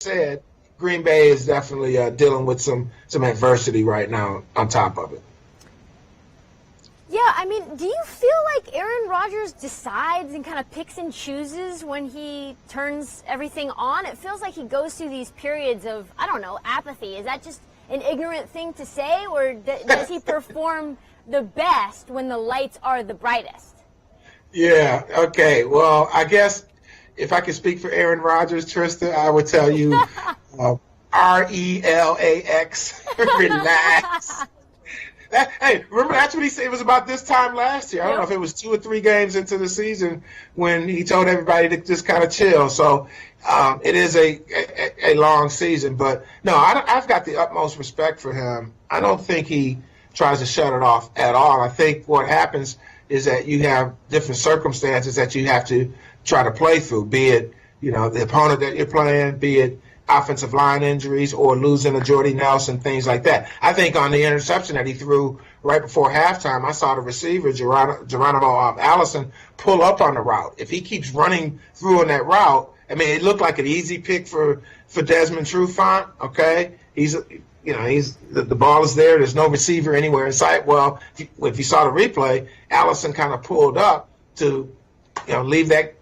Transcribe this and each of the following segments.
said, Green Bay is definitely dealing with some adversity right now on top of it. Yeah, I mean, do you feel like Aaron Rodgers decides and kind of picks and chooses when he turns everything on? It feels like he goes through these periods of, I don't know, apathy. Is that just an ignorant thing to say, or does he perform the best when the lights are the brightest? Yeah, okay. Well, I guess if I could speak for Aaron Rodgers, Trista, I would tell you RELAX, relax. Hey, remember that's what he said. It was about this time last year. I don't know if it was 2 or 3 games into the season when he told everybody to just kind of chill. So it is a long season, but no, I've got the utmost respect for him. I don't think he tries to shut it off at all. I think what happens is that you have different circumstances that you have to try to play through, be it the opponent that you're playing, be it offensive line injuries or losing a Jordy Nelson, things like that. I think on the interception that he threw right before halftime, I saw the receiver, Geronimo Allison, pull up on the route. If he keeps running through on that route, I mean, it looked like an easy pick for Desmond Trufant, okay? The ball is there. There's no receiver anywhere in sight. Well, if you saw the replay, Allison kind of pulled up to leave that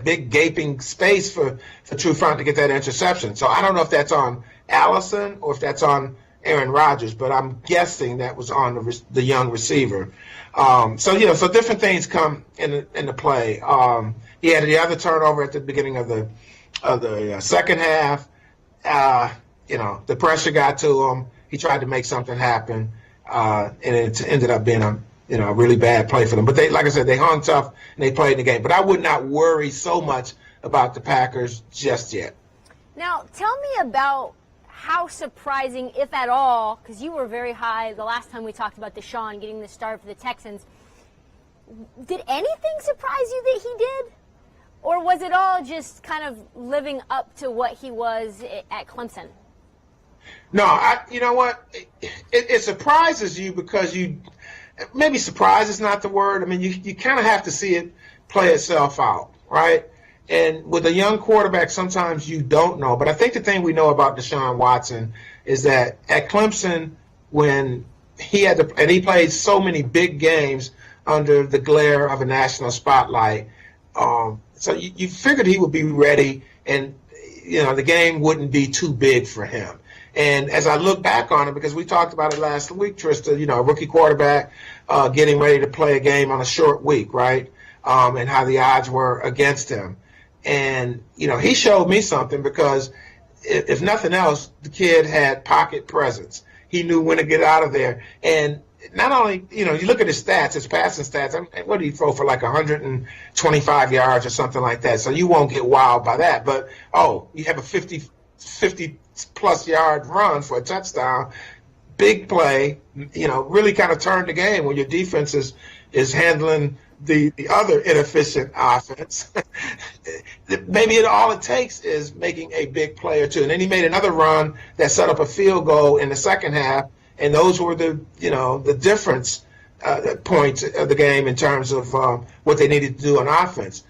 big gaping space for Trufant to get that interception. So I don't know if that's on Allison or if that's on Aaron Rodgers, but I'm guessing that was on the young receiver. So different things come into play. He had the other turnover at the beginning of the second half. The pressure got to him. He tried to make something happen, and it ended up being a really bad play for them. But like I said, they hung tough and they played the game. But I would not worry so much about the Packers just yet. Now, tell me about how surprising, if at all, because you were very high the last time we talked about Deshaun getting the start for the Texans. Did anything surprise you that he did? Or was it all just kind of living up to what he was at Clemson? No, you know what? It surprises you because maybe surprise is not the word. I mean, you kind of have to see it play itself out, right? And with a young quarterback, sometimes you don't know. But I think the thing we know about Deshaun Watson is that at Clemson, when and he played so many big games under the glare of a national spotlight, so you figured he would be ready, and the game wouldn't be too big for him. And as I look back on it, because we talked about it last week, Trista, a rookie quarterback getting ready to play a game on a short week, right? And how the odds were against him. And, he showed me something because if nothing else, the kid had pocket presence. He knew when to get out of there. And not only, you look at his stats, his passing stats, I mean, what did he throw for, like 125 yards or something like that? So you won't get wowed by that. But, you have a 50-plus yard run for a touchdown, big play, really kind of turned the game when your defense is handling the other inefficient offense. Maybe all it takes is making a big play or two. And then he made another run that set up a field goal in the second half, and those were the difference points of the game in terms of what they needed to do on offense.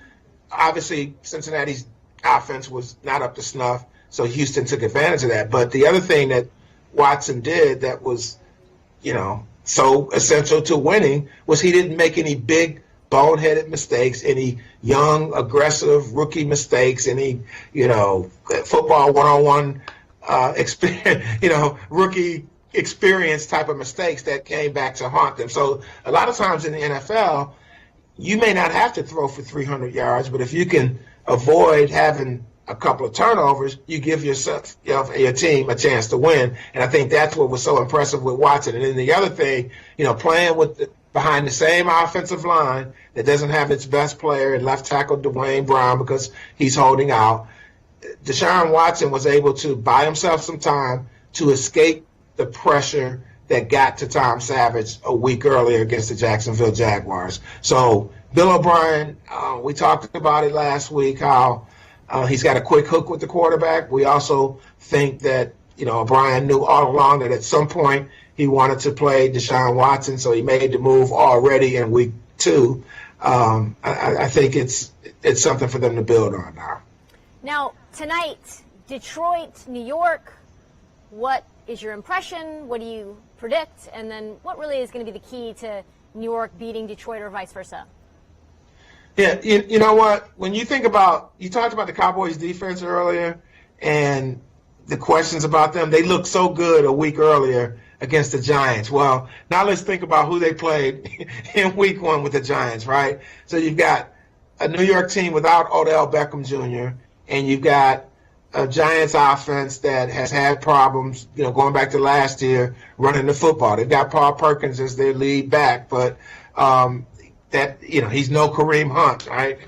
Obviously, Cincinnati's offense was not up to snuff, so Houston took advantage of that. But the other thing that Watson did that was, so essential to winning was he didn't make any big boneheaded mistakes, any young, aggressive rookie mistakes, any, football one-on-one experience, rookie experience type of mistakes that came back to haunt them. So a lot of times in the NFL, you may not have to throw for 300 yards, but if you can avoid having a couple of turnovers, you give yourself, your team a chance to win. And I think that's what was so impressive with Watson. And then the other thing, playing behind the same offensive line that doesn't have its best player in left tackle Dwayne Brown because he's holding out, Deshaun Watson was able to buy himself some time to escape the pressure that got to Tom Savage a week earlier against the Jacksonville Jaguars. So Bill O'Brien, we talked about it last week, how he's got a quick hook with the quarterback. We also think that, O'Brien knew all along that at some point he wanted to play Deshaun Watson, so he made the move already in week 2. I think it's something for them to build on now. Now, tonight, Detroit, New York, what is your impression? What do you predict? And then what really is going to be the key to New York beating Detroit or vice versa? Yeah, you know what? When you think about, you talked about the Cowboys defense earlier and the questions about them, they looked so good a week earlier against the Giants. Well, now let's think about who they played in week 1 with the Giants, right? So you've got a New York team without Odell Beckham Jr., and you've got a Giants offense that has had problems, going back to last year, running the football. They've got Paul Perkins as their lead back, but he's no Kareem Hunt, right?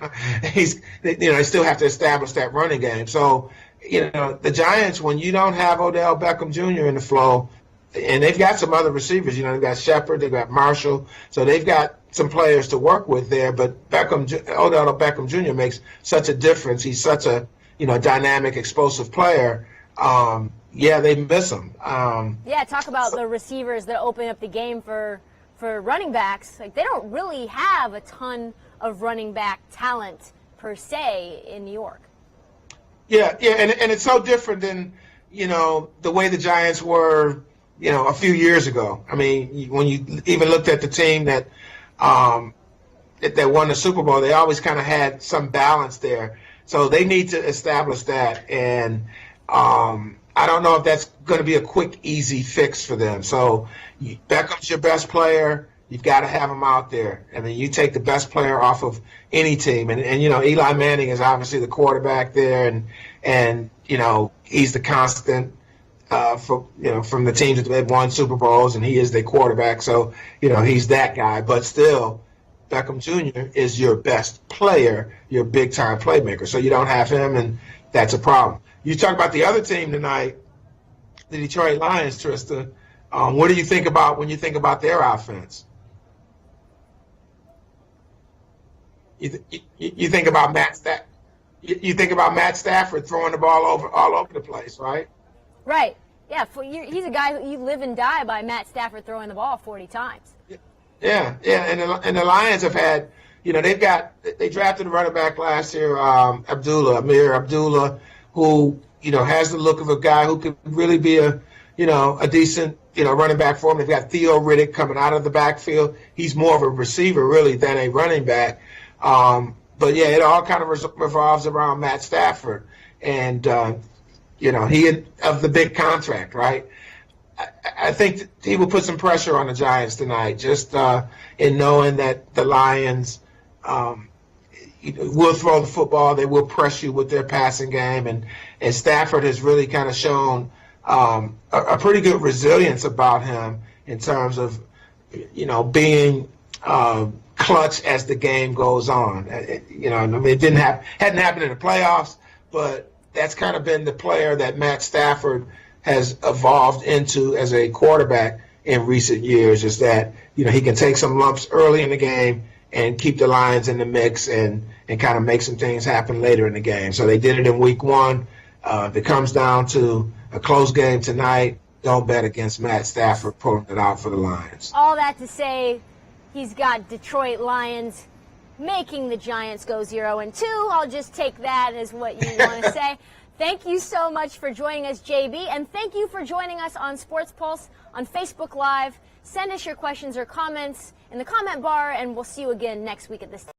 They still have to establish that running game. So, the Giants, when you don't have Odell Beckham Jr. in the flow, and they've got some other receivers, they've got Shepard, they've got Marshall, so they've got some players to work with there, but Odell Beckham Jr. makes such a difference. He's such a dynamic, explosive player. They miss him. Talk about the receivers that open up the game for running backs. Like, they don't really have a ton of running back talent per se in New York. Yeah, and it's so different than the way the Giants were a few years ago. I mean, when you even looked at the team that won the Super Bowl, they always kind of had some balance there. So they need to establish that, and I don't know if that's going to be a quick, easy fix for them. So Beckham's your best player. You've got to have him out there. I mean, you take the best player off of any team, and Eli Manning is obviously the quarterback there, and he's the constant from the teams that have won Super Bowls, and he is their quarterback. So he's that guy, but still, Beckham Jr. is your best player, your big-time playmaker. So you don't have him, and that's a problem. You talk about the other team tonight, the Detroit Lions, Trista. What do you think about when you think about their offense? You think about you think about Matt Stafford throwing the ball all over the place, right? Right. Yeah. He's a guy who you live and die by Matt Stafford throwing the ball 40 times. Yeah, and the Lions have had, they drafted a running back last year, Amir Abdullah, who, has the look of a guy who could really be a decent, running back for him. They've got Theo Riddick coming out of the backfield. He's more of a receiver, really, than a running back. But yeah, it all kind of revolves around Matt Stafford, and he of the big contract, right? I think that he will put some pressure on the Giants tonight, just in knowing that the Lions will throw the football. They will press you with their passing game, and Stafford has really kind of shown a pretty good resilience about him in terms of being clutch as the game goes on. It hadn't happened in the playoffs, but that's kind of been the player that Matt Stafford has evolved into as a quarterback in recent years, is that he can take some lumps early in the game and keep the Lions in the mix and kind of make some things happen later in the game. So they did it in week 1. If it comes down to a close game tonight, don't bet against Matt Stafford pulling it out for the Lions. All that to say, he's got Detroit Lions making the Giants go 0-2. I'll just take that as what you want to say. Thank you so much for joining us, JB, and thank you for joining us on Sports Pulse on Facebook Live. Send us your questions or comments in the comment bar, and we'll see you again next week at this time.